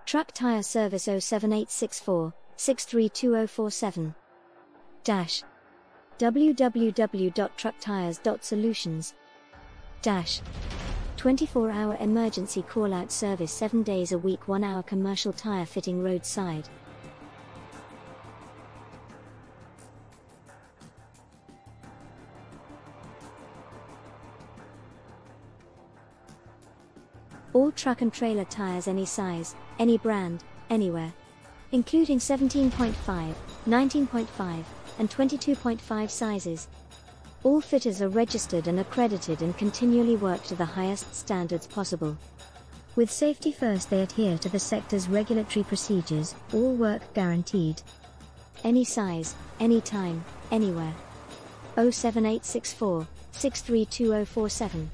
Truck Tyre Service 07864 632047 www.trucktires.solutions 24-hour emergency call-out service 7 days a week, 1-hour commercial tire fitting roadside. All truck and trailer tires, any size, any brand, anywhere. Including 17.5, 19.5, and 22.5 sizes. All fitters are registered and accredited and continually work to the highest standards possible. With safety first, they adhere to the sector's regulatory procedures, all work guaranteed. Any size, anytime, anywhere. 07864 632047